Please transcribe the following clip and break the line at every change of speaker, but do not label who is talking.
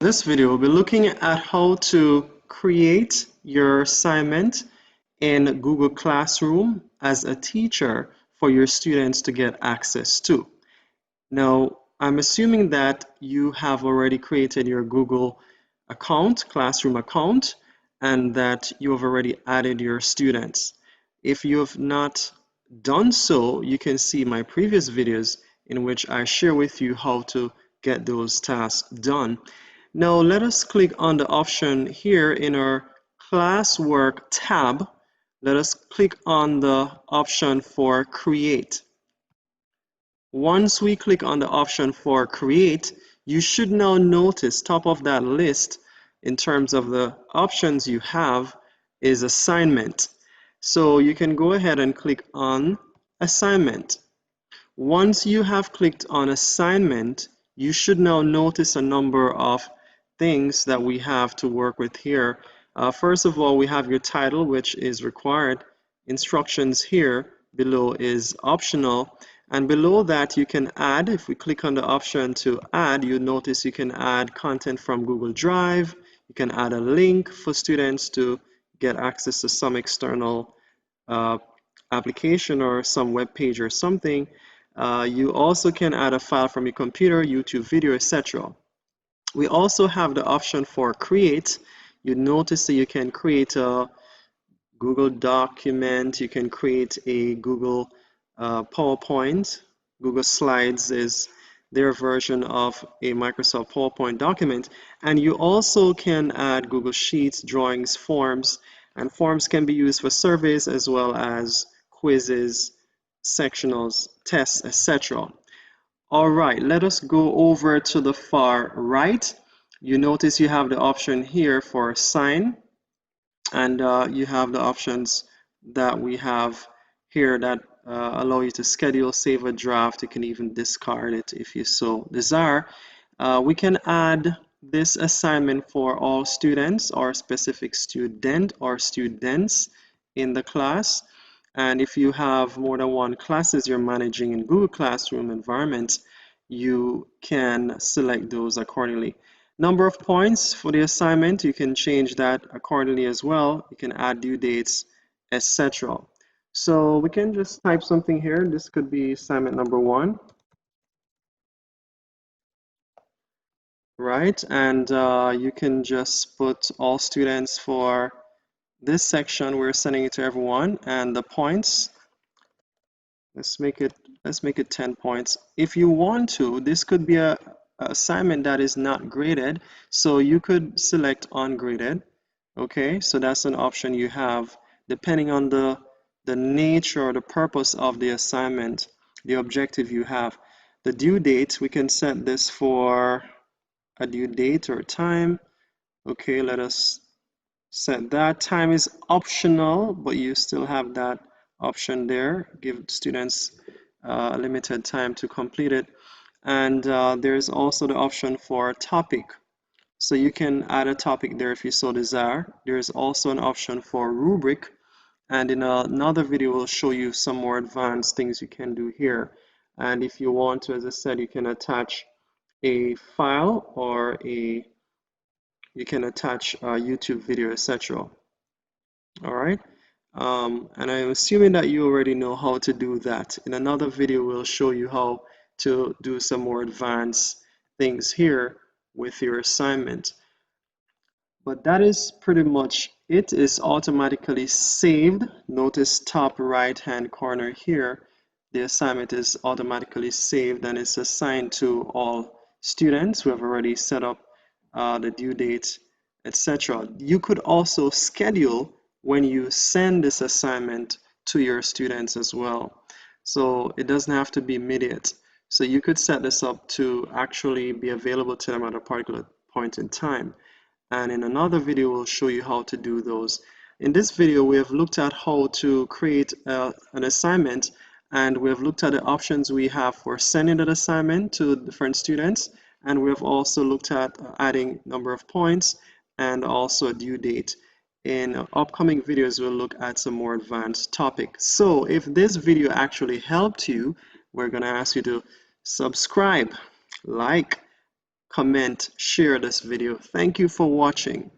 This video we'll be looking at how to create your assignment in Google Classroom as a teacher for your students to get access to. Now, I'm assuming that you have already created your Google account, Classroom account, and that you have already added your students. If you have not done so, you can see my previous videos in which I share with you how to get those tasks done. Now let us click on the option here in our classwork tab. Let us click on the option for create. Once we click on the option for create, you should now notice top of that list in terms of the options you have is assignment. So you can go ahead and click on assignment. Once you have clicked on assignment, you should now notice a number of things that we have to work with here. First of all, we have your title, which is required. Instructions here below is optional. And below that, you can add. If we click on the option to add, you notice you can add content from Google Drive. You can add a link for students to get access to some external application or some web page or something. You also can add a file from your computer, YouTube video, etc. We also have the option for create. You notice that you can create a Google document, you can create a Google PowerPoint. Google Slides is their version of a Microsoft PowerPoint document. And you also can add Google Sheets, drawings, forms, and forms can be used for surveys as well as quizzes, sectionals, tests, etc. All right, let us go over to the far right. You notice you have the option here for sign, and you have the options that we have here that allow you to schedule, save a draft. You can even discard it if you so desire. We can add this assignment for all students or specific student or students in the class. And if you have more than one classes you're managing in Google Classroom environment, you can select those accordingly. Number of points for the assignment, you can change that accordingly as well. You can add due dates, etc. So we can just type something here. This could be assignment number 1. Right, and you can just put all students for this section. We're sending it to everyone, and the points, let's make it 10 points. If you want to, this could be a assignment that is not graded, so you could select ungraded. Okay, so that's an option you have depending on the nature or the purpose of the assignment, the objective you have. The due date, we can set this for a due date or time. Okay, let us set that. Time is optional, but you still have that option there. Give students a limited time to complete it. And there's also the option for topic. So you can add a topic there if you so desire. There's also an option for rubric. And in another video, we'll show you some more advanced things you can do here. And if you want to, as I said, you can attach a file or you can attach a YouTube video, etc. All right. And I'm assuming that you already know how to do that. In another video, we'll show you how to do some more advanced things here with your assignment. But that is pretty much it. Is automatically saved. Notice top right hand corner here. The assignment is automatically saved and it's assigned to all students who have already set up the due date, etc. You could also schedule when you send this assignment to your students as well. So it doesn't have to be immediate. So you could set this up to actually be available to them at a particular point in time. And in another video, we'll show you how to do those. In this video, we have looked at how to create an assignment, and we have looked at the options we have for sending that assignment to different students. And we have also looked at adding number of points and also a due date. In upcoming videos, we'll look at some more advanced topics. So if this video actually helped you, we're going to ask you to subscribe, like, comment, share this video. Thank you for watching.